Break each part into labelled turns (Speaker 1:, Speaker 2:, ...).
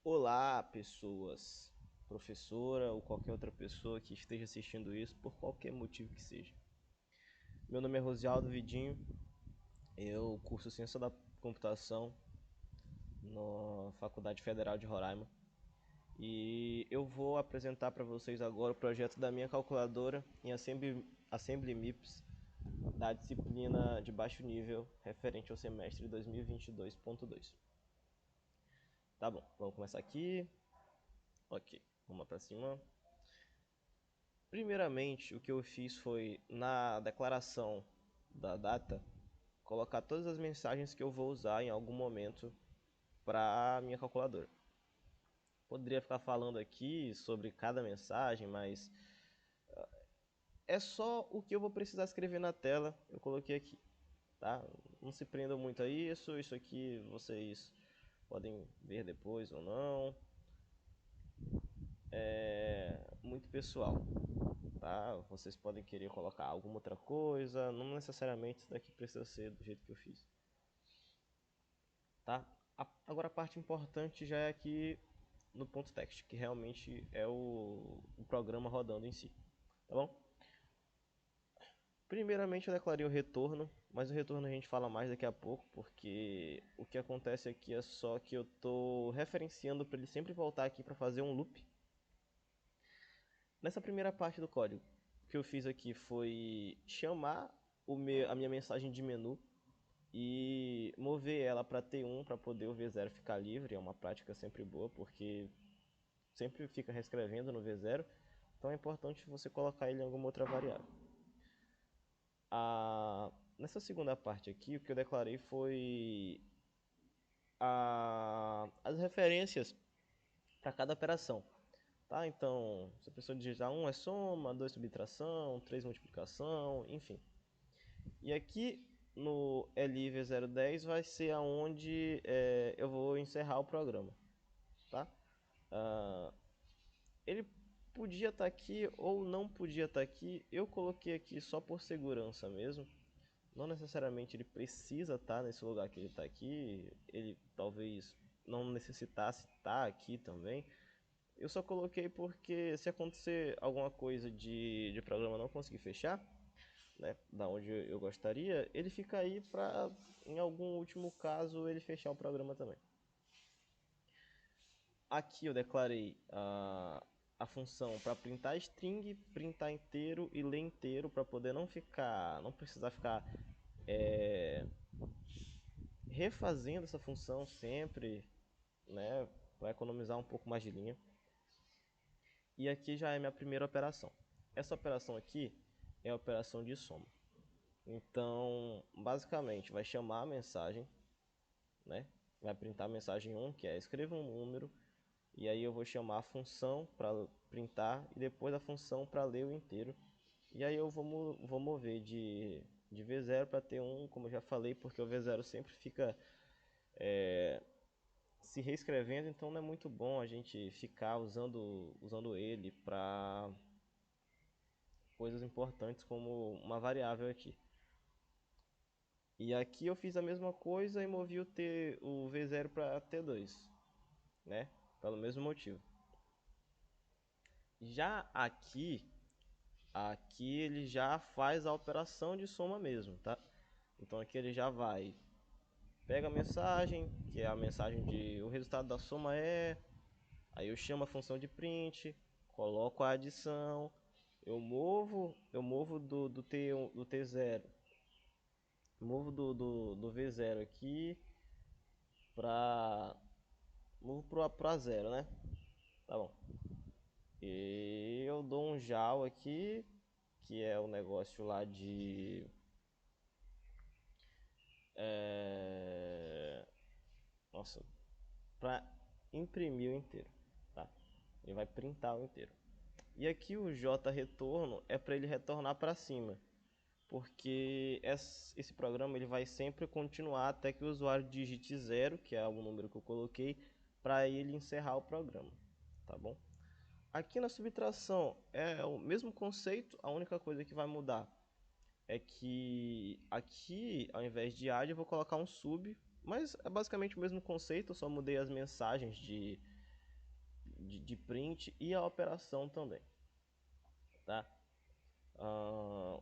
Speaker 1: Olá, pessoas, professora ou qualquer outra pessoa que esteja assistindo isso por qualquer motivo que seja. Meu nome é Rosialdo Vidinho, eu curso Ciência da Computação na Faculdade Federal de Roraima e eu vou apresentar para vocês agora o projeto da minha calculadora em Assembly MIPS da disciplina de baixo nível referente ao semestre 2022.2. Tá bom, vamos começar aqui. Ok, vamos lá para cima. Primeiramente, o que eu fiz foi, na declaração da data, colocar todas as mensagens que eu vou usar em algum momento para a minha calculadora. Poderia ficar falando aqui sobre cada mensagem, mas é só o que eu vou precisar escrever na tela, eu coloquei aqui, tá? Não se prendam muito a isso aqui vocês podem ver depois ou não. É muito pessoal, tá? Vocês podem querer colocar alguma outra coisa, não necessariamente isso daqui precisa ser do jeito que eu fiz, tá? Agora a parte importante já é aqui no ponto text, que realmente é o programa rodando em si, tá bom? Primeiramente eu declarei o retorno, mas o retorno a gente fala mais daqui a pouco, porque o que acontece aqui é só que eu tô referenciando para ele sempre voltar aqui para fazer um loop. Nessa primeira parte do código, o que eu fiz aqui foi chamar a minha mensagem de menu e mover ela para T1 para poder o V0 ficar livre. É uma prática sempre boa, porque sempre fica reescrevendo no V0, então é importante você colocar ele em alguma outra variável. Nessa segunda parte aqui, o que eu declarei foi as referências para cada operação. Tá? Então, se a pessoa digitar 1 é soma, 2 subtração, 3 multiplicação, enfim. E aqui no LIV010 vai ser aonde eu vou encerrar o programa. Tá? Ele podia estar aqui ou não podia estar aqui. Eu coloquei aqui só por segurança mesmo. Não necessariamente ele precisa estar nesse lugar que ele está aqui. Ele talvez não necessitasse estar aqui também. Eu só coloquei porque se acontecer alguma coisa de programa não conseguir fechar, né, da onde eu gostaria, ele fica aí para, em algum último caso, ele fechar o programa também. Aqui eu declarei a função para printar string, printar inteiro e ler inteiro para poder não precisar ficar refazendo essa função sempre, né, para economizar um pouco mais de linha. E aqui já é minha primeira operação. Essa operação aqui é a operação de soma. Então, basicamente, vai chamar a mensagem, né? Vai printar a mensagem 1, que é escreva um número, e aí eu vou chamar a função para printar e depois a função para ler o inteiro. E aí eu vou mover de V0 para T1, como eu já falei, porque o V0 sempre fica se reescrevendo, então não é muito bom a gente ficar usando ele para coisas importantes como uma variável aqui. E aqui eu fiz a mesma coisa e movi o V0 para T2, né? Pelo mesmo motivo. Já aqui ele já faz a operação de soma mesmo, tá? Então aqui ele já vai, pega a mensagem, que é a mensagem de o resultado da soma é, aí eu chamo a função de print, coloco a adição, eu movo do T0, movo do V0 aqui para movo pro A0, né? Tá bom. E eu dou um JAL aqui, que é o negócio lá de nossa, para imprimir o inteiro, tá? Ele vai printar o inteiro. E aqui o J retorno é para ele retornar para cima, porque esse programa ele vai sempre continuar até que o usuário digite 0, que é o número que eu coloquei, para ele encerrar o programa, tá bom? Aqui na subtração é o mesmo conceito, a única coisa que vai mudar é que aqui, ao invés de add, eu vou colocar um sub, mas é basicamente o mesmo conceito, eu só mudei as mensagens de print e a operação também, tá?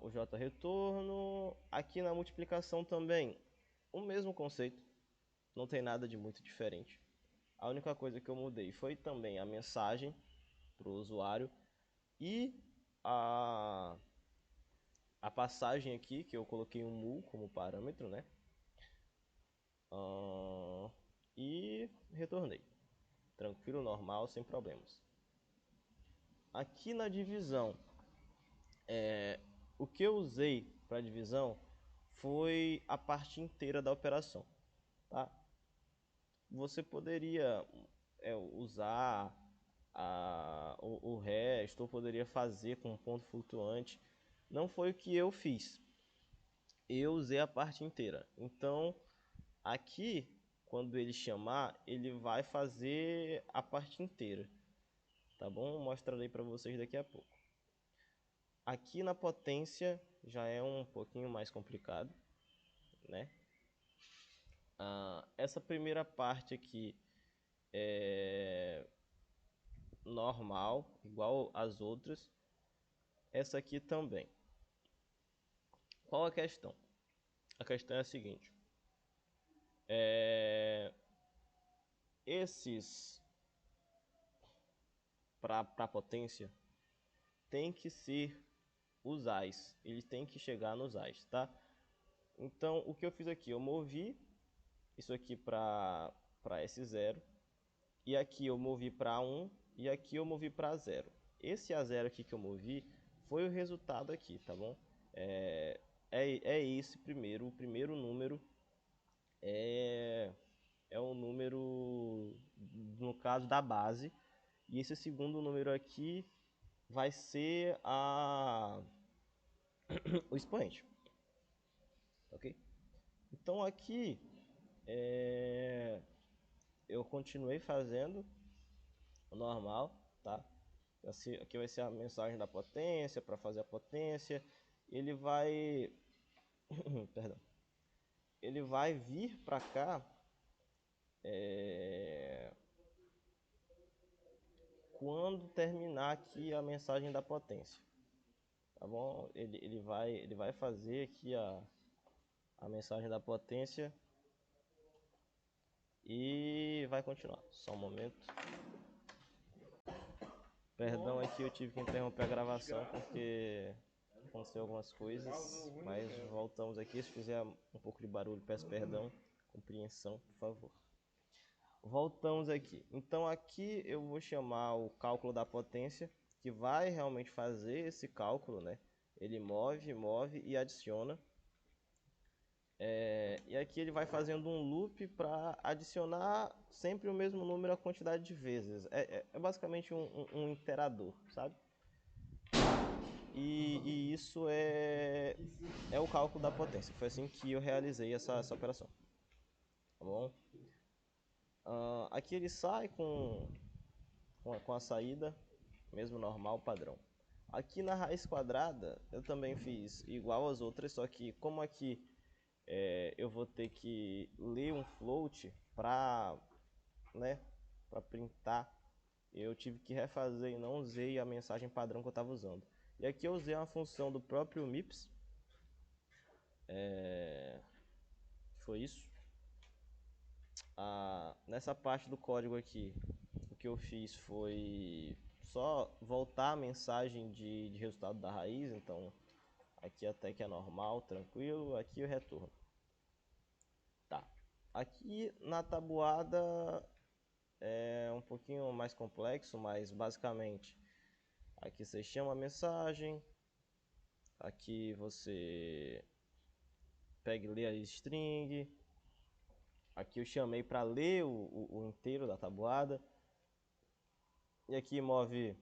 Speaker 1: O J retorno, aqui na multiplicação também, o mesmo conceito, não tem nada de muito diferente. A única coisa que eu mudei foi também a mensagem para o usuário e a passagem aqui, que eu coloquei um mu como parâmetro, né? E retornei. Tranquilo, normal, sem problemas. Aqui na divisão, o que eu usei para divisão foi a parte inteira da operação, tá? Você poderia usar o resto, ou poderia fazer com um ponto flutuante. Não foi o que eu fiz. Eu usei a parte inteira. Então, aqui, quando ele chamar, ele vai fazer a parte inteira. Tá bom? Mostrarei para vocês daqui a pouco. Aqui na potência já é um pouquinho mais complicado, né? Essa primeira parte aqui é normal, igual as outras. Essa aqui também. Qual a questão? A questão é a seguinte. Esses para potência tem que ser os ais. Eles têm que chegar nos ais, tá? Então, o que eu fiz aqui? Eu movi isso aqui para S0. E aqui eu movi para 1. E aqui eu movi para 0. Esse A0 aqui que eu movi foi o resultado aqui, tá bom? É esse primeiro. O primeiro número é um número, no caso, da base. E esse segundo número aqui vai ser o expoente. Ok? Então aqui eu continuei fazendo o normal, tá? Aqui vai ser a mensagem da potência, para fazer a potência. Ele vai perdão. Ele vai vir para cá quando terminar aqui a mensagem da potência, tá bom? Ele vai fazer aqui a mensagem da potência e vai continuar. Só um momento. Perdão aqui, eu tive que interromper a gravação porque aconteceu algumas coisas, mas voltamos aqui. Se fizer um pouco de barulho, peço perdão, compreensão, por favor. Voltamos aqui. Então aqui eu vou chamar o cálculo da potência, que vai realmente fazer esse cálculo, né? Ele move e adiciona. E aqui ele vai fazendo um loop para adicionar sempre o mesmo número a quantidade de vezes. É basicamente um iterador, sabe? E isso é o cálculo da potência. Foi assim que eu realizei essa operação. Tá bom? Aqui ele sai com a saída, mesmo normal, padrão. Aqui na raiz quadrada eu também fiz igual às outras, só que como aqui eu vou ter que ler um float para printar, eu tive que refazer e não usei a mensagem padrão que eu estava usando. E aqui eu usei uma função do próprio MIPS. Foi isso. Nessa parte do código aqui, o que eu fiz foi só voltar a mensagem de resultado da raiz. Então aqui até que é normal, tranquilo. Aqui eu retorno. Tá. Aqui na tabuada é um pouquinho mais complexo, mas basicamente aqui você chama a mensagem, aqui você pega e lê a string, aqui eu chamei para ler o inteiro da tabuada, e aqui move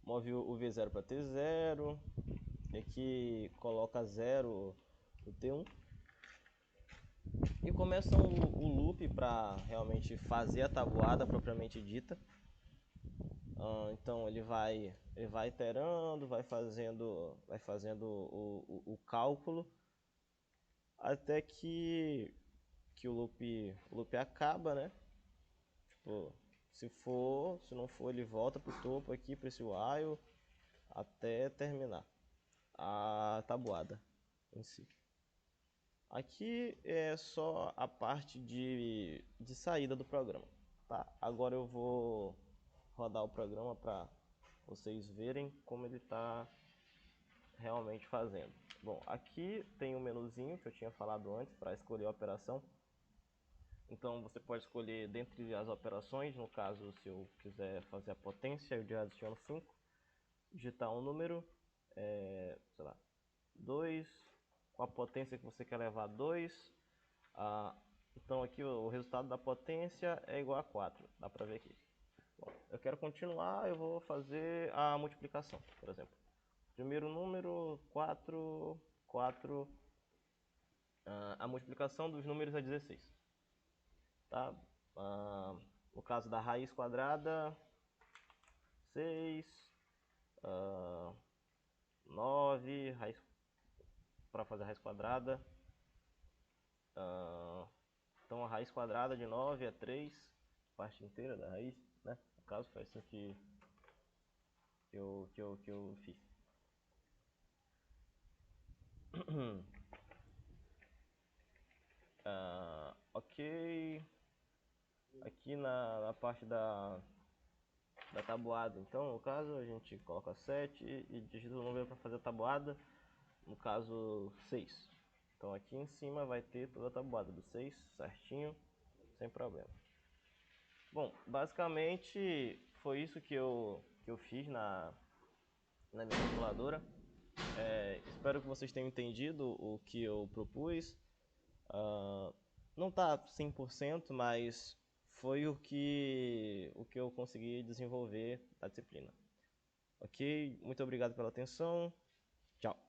Speaker 1: o V0 para T0, e aqui coloca 0 no T1, e começa o loop para realmente fazer a tabuada propriamente dita. Então ele vai iterando, vai fazendo o cálculo até que o loop acaba, né? Tipo, Se não for, ele volta pro topo aqui, para esse while, até terminar a tabuada em si. Aqui é só a parte de saída do programa, tá? Agora eu vou rodar o programa para vocês verem como ele está realmente fazendo. Bom, aqui tem um menuzinho que eu tinha falado antes para escolher a operação. Então você pode escolher dentre as operações, no caso se eu quiser fazer a potência, eu adiciono 5, digitar um número, sei lá, 2, com a potência que você quer levar 2. Então aqui o resultado da potência é igual a 4, dá para ver aqui. Bom, eu quero continuar, eu vou fazer a multiplicação, por exemplo. Primeiro número, 4, 4, a multiplicação dos números é 16. Tá? No caso da raiz quadrada, 6, 9, para fazer a raiz quadrada. Então a raiz quadrada de 9 é 3, parte inteira da raiz, né? No caso foi assim que eu fiz. Ok. Aqui na parte da tabuada, então no caso a gente coloca 7 e digita o número para fazer a tabuada, no caso 6. Então aqui em cima vai ter toda a tabuada do 6 certinho, sem problema. Bom, basicamente foi isso que eu fiz na minha calculadora. Espero que vocês tenham entendido o que eu propus. Não está 100%, mas foi o que eu consegui desenvolver da disciplina. Ok? Muito obrigado pela atenção. Tchau.